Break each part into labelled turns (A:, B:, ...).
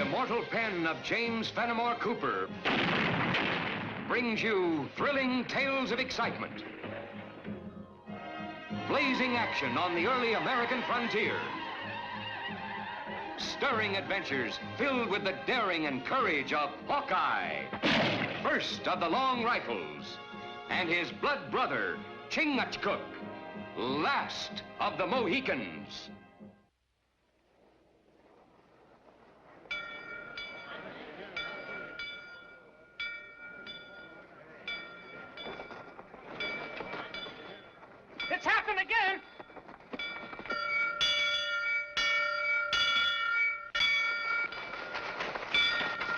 A: immortal pen of James Fenimore Cooper brings you thrilling tales of excitement, blazing action on the early American frontier, stirring adventures filled with the daring and courage of Hawkeye, first of the Long Rifles, and his blood brother, Chingachgook, last of the Mohicans.
B: It's happened again!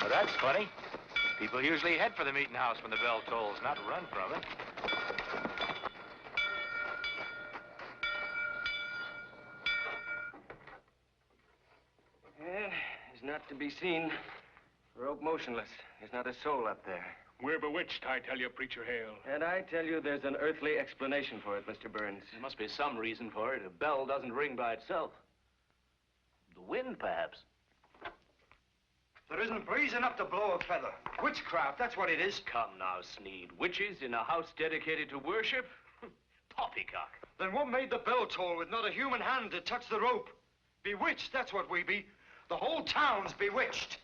C: Well, that's funny. People usually head for the meeting house when the bell tolls, not run from it.
D: Well, he's not to be seen. Rope motionless. There's not a soul up there.
E: We're bewitched, I tell you, Preacher Hale.
D: And I tell you, there's an earthly explanation for it, Mr. Burns.
C: There must be some reason for it. A bell doesn't ring by itself. The wind, perhaps.
F: There isn't breeze enough to blow a feather. Witchcraft, that's what it is.
C: Come now, Sneed. Witches in a house dedicated to worship? Poppycock.
F: Then what made the bell toll with not a human hand to touch the rope? Bewitched, that's what we be. The whole town's bewitched.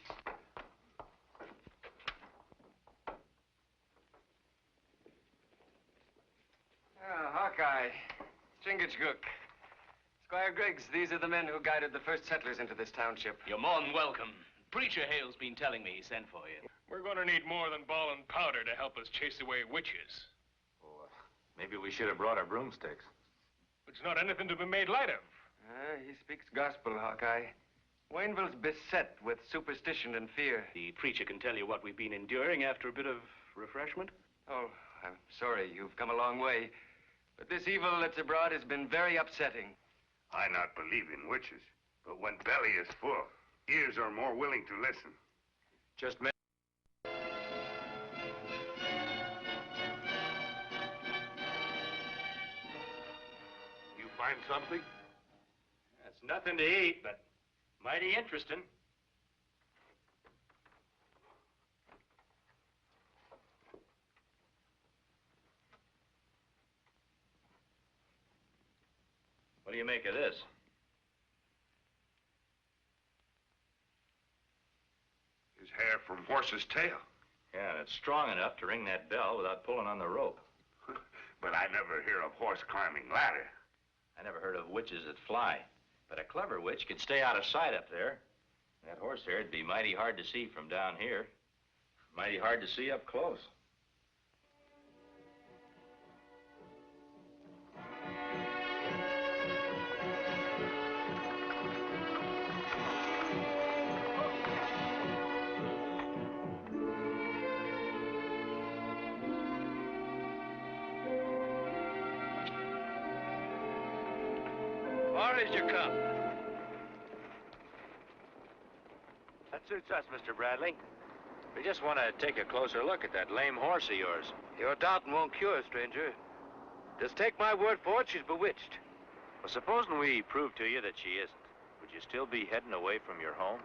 D: Hawkeye, Chingachgook, Squire Griggs, these are the men who guided the first settlers into this township.
C: You're more than welcome. Preacher Hale's been telling me he sent for you.
E: We're going to need more than ball and powder to help us chase away witches.
C: Oh, maybe we should have brought our broomsticks.
E: It's not anything to be made light of.
D: He speaks gospel, Hawkeye. Wayneville's beset with superstition and fear.
C: The preacher can tell you what we've been enduring after a bit of refreshment.
D: Oh, I'm sorry. You've come a long way. But this evil that's abroad has been very upsetting.
G: I not believe in witches, but when belly is full, ears are more willing to listen.
C: Just
G: You find something?
C: That's nothing to eat, but mighty interesting. What do you make of this?
G: His hair from horse's tail.
C: Yeah, and it's strong enough to ring that bell without pulling on the rope.
G: But I never hear of horse climbing ladder.
C: I never heard of witches that fly. But a clever witch could stay out of sight up there. That horse hair'd be mighty hard to see from down here. Mighty hard to see up close.
D: Far as you come.
C: That suits us, Mr. Bradley. We just want to take a closer look at that lame horse of yours.
D: Your doubting won't cure, stranger. Just take my word for it, she's bewitched.
C: Well, supposing we prove to you that she isn't, would you still be heading away from your home?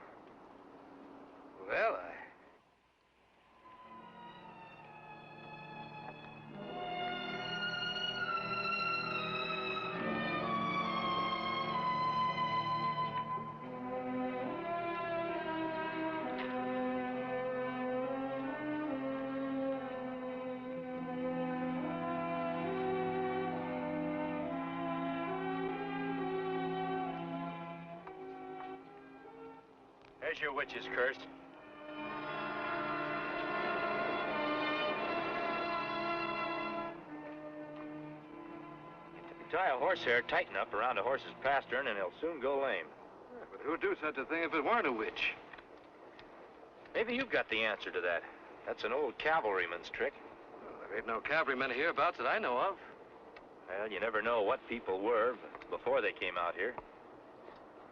D: Well,
C: There's your witches, cursed. You tie a horsehair tight enough around a horse's pastern and he'll soon go lame.
D: but who'd do such a thing if it weren't a witch?
C: Maybe you've got the answer to that. That's an old cavalryman's trick.
D: Well, there ain't no cavalrymen hereabouts that I know of.
C: Well, you never know what people were before they came out here.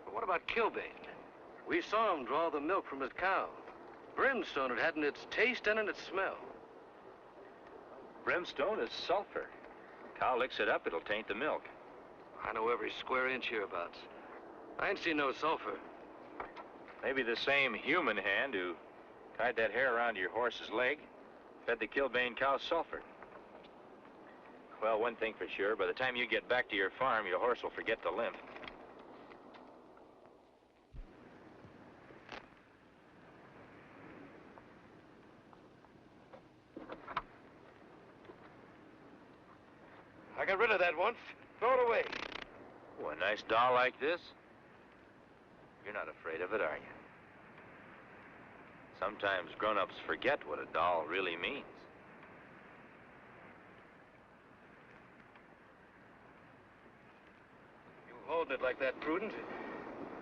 D: But what about Kilbane? We saw him draw the milk from his cow. Brimstone it had in its taste and in its smell.
C: Brimstone is sulfur. Cow licks it up, it'll taint the milk.
D: I know every square inch hereabouts. I ain't seen no sulfur.
C: Maybe the same human hand who tied that hair around your horse's leg fed the Kilbane cow sulfur. Well, one thing for sure, by the time you get back to your farm, your horse will forget to limp.
D: I got rid of that once. Throw it away.
C: Oh, a nice doll like this? You're not afraid of it, are you? Sometimes grown-ups forget what a doll really means.
D: You holding it like that, Prudence?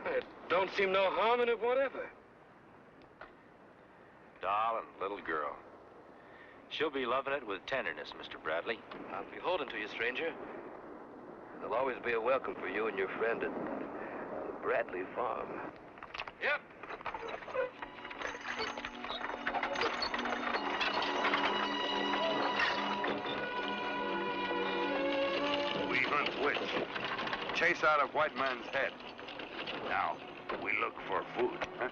D: It don't seem no harm in it whatever.
C: Doll and little girl. She'll be loving it with tenderness, Mr. Bradley.
D: I'll be holding to you, stranger. There'll always be a welcome for you and your friend at the Bradley farm. Yep.
G: We hunt witch. Chase out of white man's head. Now, we look for food, huh?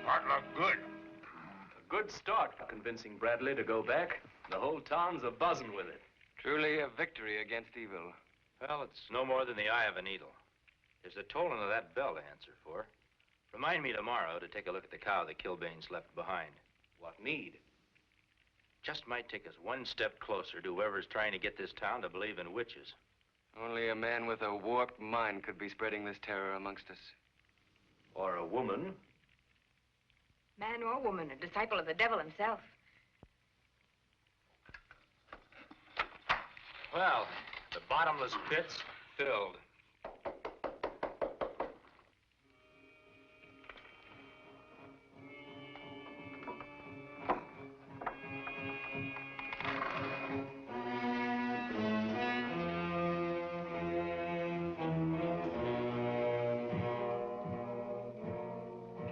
G: Potluck good.
E: A good start for convincing Bradley to go back. The whole town's a buzzing with it.
D: Truly a victory against evil.
C: Well, it's no more than the eye of a needle. There's a tolling of that bell to answer for. Remind me tomorrow to take a look at the cow the Kilbanes left behind.
E: What need?
C: Just might take us one step closer to whoever's trying to get this town to believe in witches.
D: Only a man with a warped mind could be spreading this terror amongst us.
E: Or a woman.
B: Man or woman, a disciple of the devil himself.
C: Well, the bottomless pit's filled.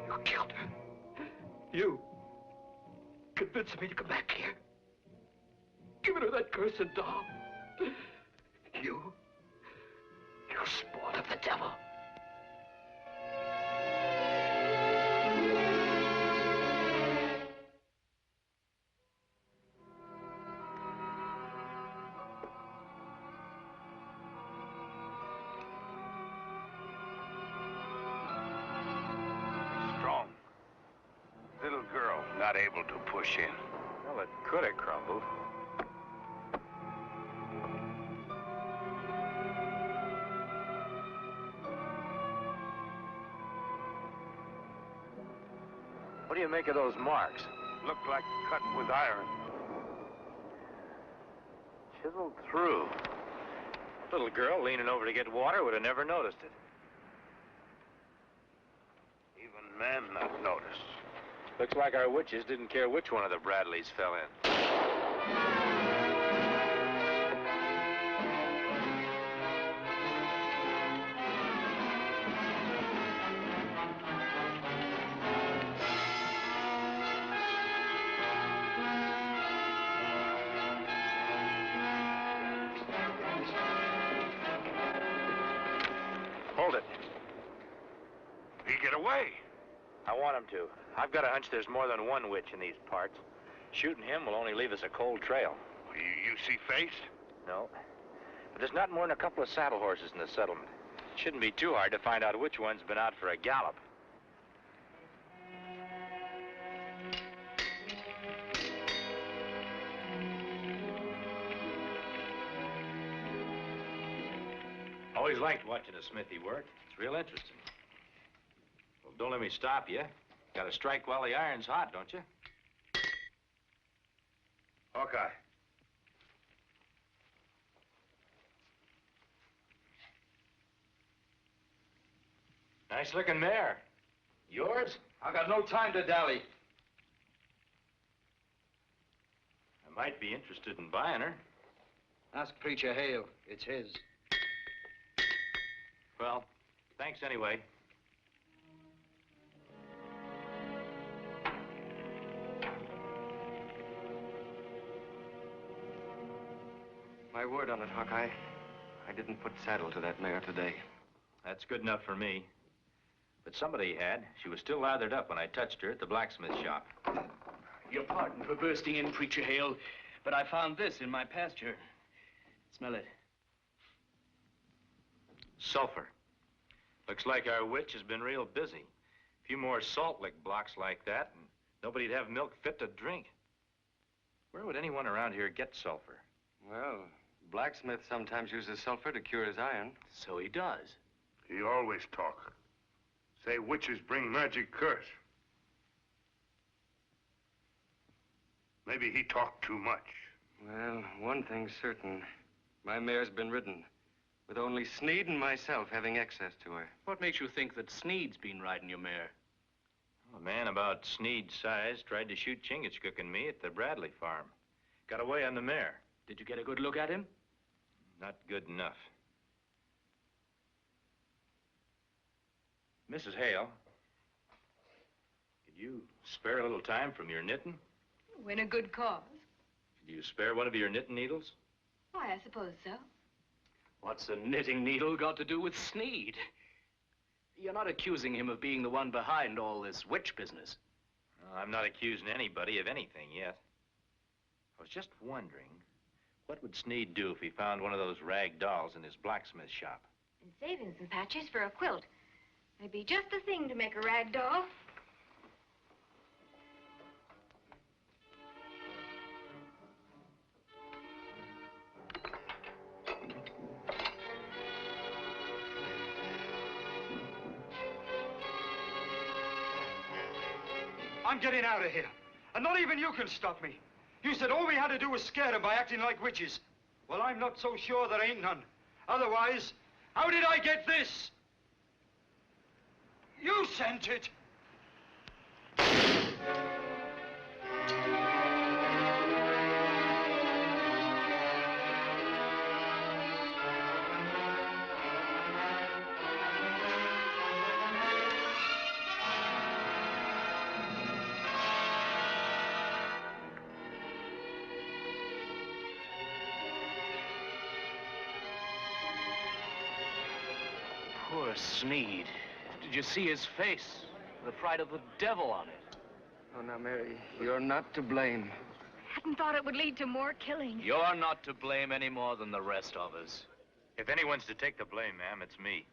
F: You killed her. You convinced me to come back here. Giving her that cursed doll. You sport of the devil.
G: Strong. Little girl, not able to push in.
C: Well, it could have crumbled. What do you make of those marks?
G: Look like cut with iron.
C: Chiseled through. Little girl leaning over to get water would have never noticed it.
G: Even men not notice.
C: Looks like our witches didn't care which one of the Bradleys fell in. Hold it.
G: He get away.
C: I want him to. I've got a hunch there's more than one witch in these parts. Shooting him will only leave us a cold trail.
G: You see face?
C: No. But there's not more than a couple of saddle horses in the settlement. It shouldn't be too hard to find out which one's been out for a gallop. Always liked watching a smithy work. It's real interesting. Well, don't let me stop you. Gotta strike while the iron's hot, don't you?
G: Hawkeye.
C: Nice looking mare. Yours?
F: I got no time to dally.
C: I might be interested in buying her.
F: Ask Preacher Hale. It's his.
C: Well, thanks anyway.
D: My word on it, Hawkeye. I didn't put saddle to that mare today.
C: That's good enough for me. But somebody had. She was still lathered up when I touched her at the blacksmith shop.
H: Your pardon for bursting in, Preacher Hale, but I found this in my pasture. Smell it.
C: Sulfur. Looks like our witch has been real busy. A few more salt lick blocks like that, and nobody'd have milk fit to drink. Where would anyone around here get sulfur?
D: Well, blacksmith sometimes uses sulfur to cure his iron.
H: So he does.
G: He always talk. Say witches bring magic curse. Maybe he talked too much.
D: Well, one thing's certain. My mare's been ridden, with only Sneed and myself having access to her.
H: What makes you think that Sneed's been riding your mare?
C: A man about Sneed's size tried to shoot Chingachgook and me at the Bradley farm. Got away on the mare.
H: Did you get a good look at him?
C: Not good enough. Mrs. Hale, could you spare a little time from your knitting?
B: In a good cause.
C: Could you spare one of your knitting needles?
B: Why, I suppose so.
H: What's a knitting needle got to do with Sneed? You're not accusing him of being the one behind all this witch business.
C: I'm not accusing anybody of anything yet. I was just wondering, what would Sneed do if he found one of those rag dolls in his blacksmith shop?
B: And saving some patches for a quilt. They'd be just the thing to make a rag doll.
F: I'm getting out of here. And not even you can stop me. You said all we had to do was scare them by acting like witches. Well, I'm not so sure there ain't none. Otherwise, how did I get this? You sent it.
H: Poor Sneed. Did you see his face? The fright of the devil on it.
D: Oh, now, Mary, you're not to blame.
B: Hadn't thought it would lead to more killing.
H: You're not to blame any more than the rest of us.
C: If anyone's to take the blame, ma'am, it's me.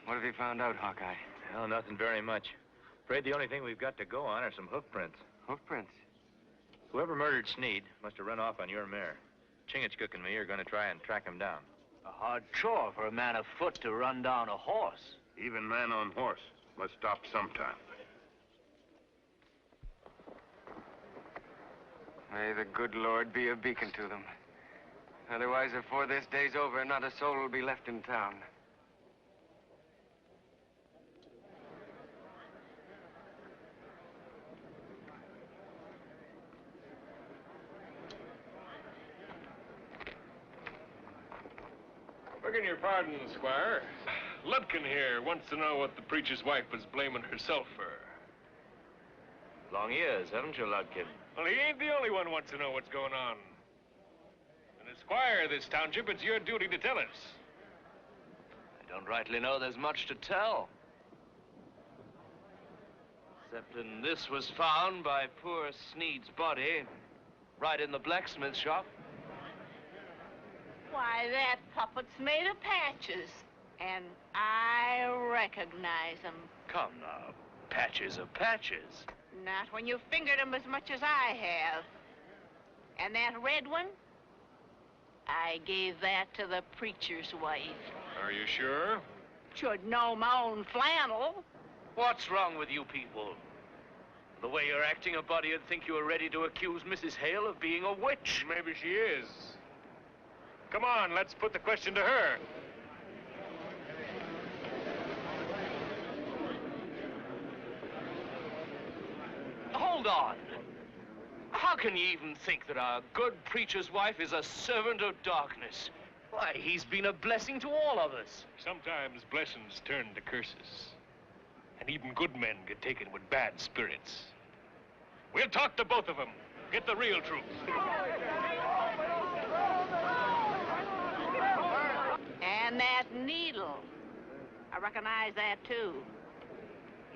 D: What have you found out, Hawkeye?
C: Well, nothing very much. Afraid the only thing we've got to go on are some hoof prints.
D: Hoof prints?
C: Whoever murdered Sneed must have run off on your mare. Chingachgook and me are going to try and track him down.
H: A hard chore for a man afoot to run down a horse.
G: Even man on horse must stop sometime.
D: May the good Lord be a beacon to them. Otherwise, before this day's over, not a soul will be left in town.
I: Begging your pardon, Squire. Ludkin here wants to know what the preacher's wife was blaming herself for.
C: Long years, haven't you, Ludkin?
I: Well, he ain't the only one who wants to know what's going on. And as squire of this township, it's your duty to tell us.
H: I don't rightly know there's much to tell. Except in this was found by poor Sneed's body, right in the blacksmith shop.
J: Why, that puppet's made of patches, and I recognize them.
H: Come now, patches are patches.
J: Not when you fingered them as much as I have. And that red one? I gave that to the preacher's wife.
I: Are you sure?
J: Should know my own flannel.
H: What's wrong with you people? The way you're acting, a body would think you were ready to accuse Mrs. Hale of being a witch.
I: Maybe she is. Come on, let's put the question to her.
H: Hold on. How can you even think that our good preacher's wife is a servant of darkness? Why, he's been a blessing to all of us.
I: Sometimes blessings turn to curses. And even good men get taken with bad spirits. We'll talk to both of them. Get the real truth.
J: And that needle. I recognize that, too.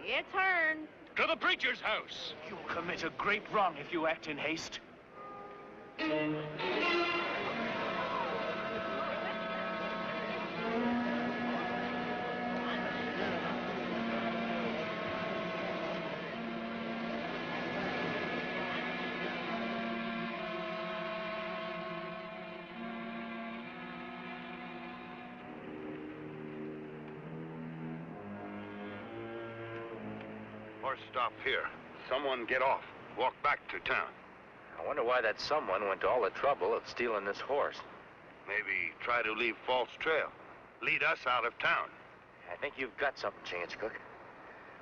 J: It's hern.
I: To the preacher's house.
H: You'll commit a great wrong if you act in haste.
G: Horse stop here. Someone get off. Walk back to town.
C: I wonder why that someone went to all the trouble of stealing this horse.
G: Maybe try to leave false trail. Lead us out of town.
C: I think you've got something, Chingachgook.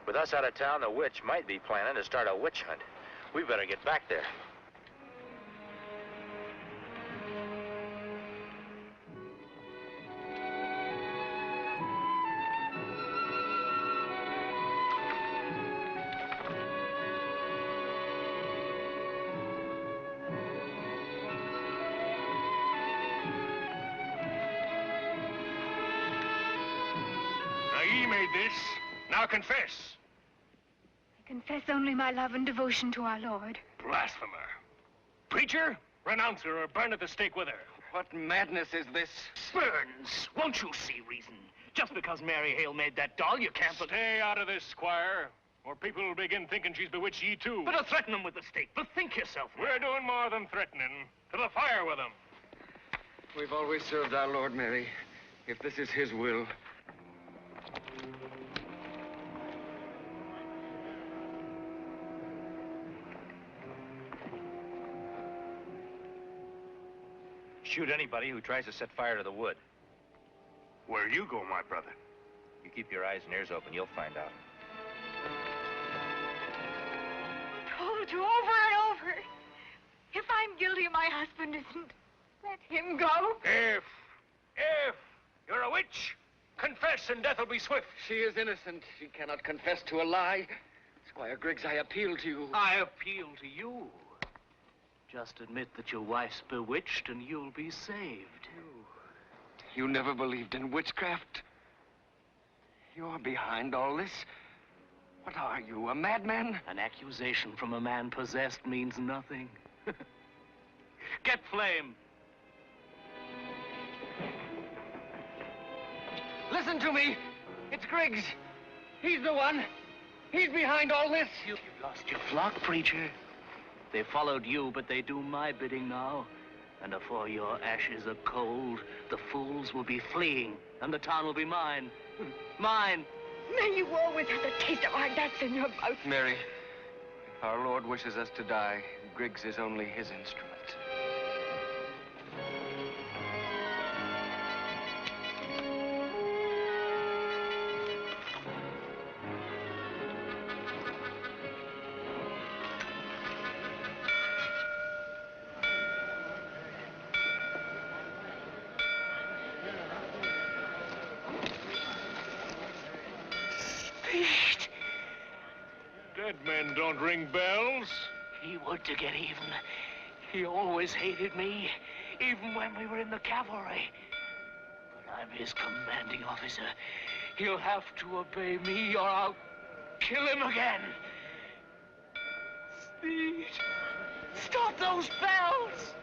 C: With us out of town, the witch might be planning to start a witch hunt. We better get back there.
I: This. Now confess.
B: I confess only my love and devotion to our Lord.
I: Blasphemer. Preacher, renounce her or burn at the stake with her.
F: What madness is this?
H: Burns, won't you see reason? Just because Mary Hale made that doll, you can't...
I: Stay out of this, Squire, or people will begin thinking she's bewitched ye too.
H: But threaten them with the stake. Bethink yourself.
I: We're doing more than threatening. To the fire with them.
F: We've always served our Lord, Mary. If this is his will...
C: Shoot anybody who tries to set fire to the wood.
G: Where you go, my brother?
C: You keep your eyes and ears open, you'll find out.
B: Told you over and over. If I'm guilty, my husband isn't. Let him go.
I: If you're a witch, confess and death will be swift.
F: She is innocent. She cannot confess to a lie. Squire Griggs, I appeal to you.
H: I appeal to you. Just admit that your wife's bewitched and you'll be saved.
F: You never believed in witchcraft? You're behind all this? What are you, a madman?
H: An accusation from a man possessed means nothing. Get Flame.
F: Listen to me. It's Griggs. He's the one. He's behind all this.
H: You've lost your flock, preacher. They followed you, but they do my bidding now. And before your ashes are cold, the fools will be fleeing, and the town will be mine. Mine.
B: May you always have a taste of our nuts in your mouth.
F: Mary, if our Lord wishes us to die, Griggs is only his instrument.
I: Dead men don't ring bells.
H: He would to get even. He always hated me, even when we were in the cavalry. But I'm his commanding officer. He'll have to obey me or I'll kill him again. Sneed, stop those bells!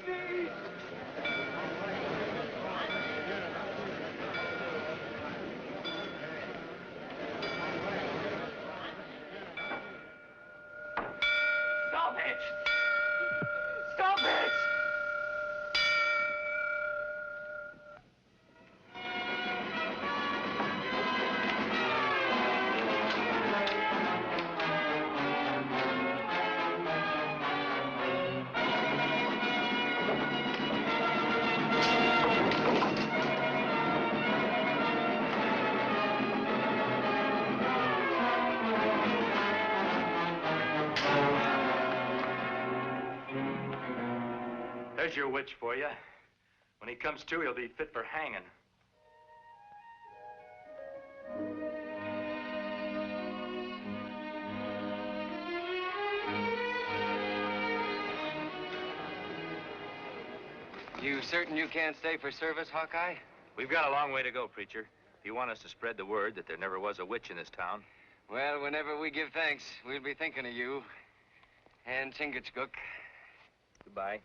H: Sneed. Stop it! Stop it!
C: There's your witch for you. When he comes to, he'll be fit for hanging.
K: You certain you can't stay for service, Hawkeye?
C: We've got a long way to go, preacher. If you want us to spread the word that there never was a witch in this town.
K: Well, whenever we give thanks, we'll be thinking of you. And Chingachgook.
C: Goodbye.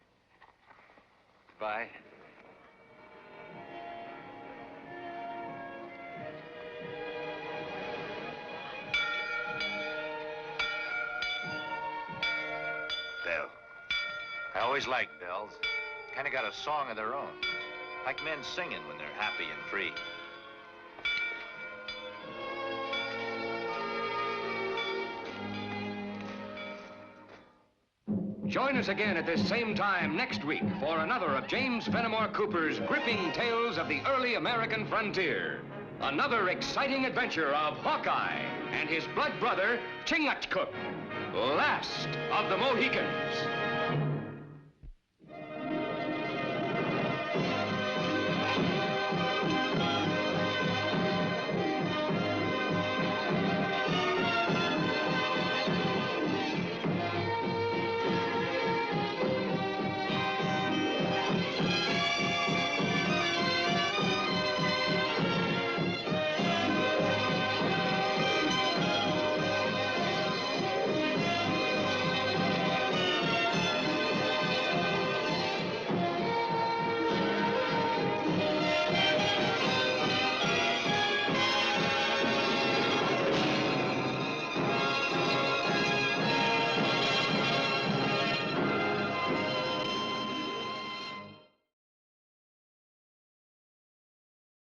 K: Goodbye.
G: Bell.
C: I always liked bells. Kind of got a song of their own. Like men singing when they're happy and free.
A: Join us again at this same time next week for another of James Fenimore Cooper's gripping tales of the early American frontier. Another exciting adventure of Hawkeye and his blood brother, Chingachgook, last of the Mohicans.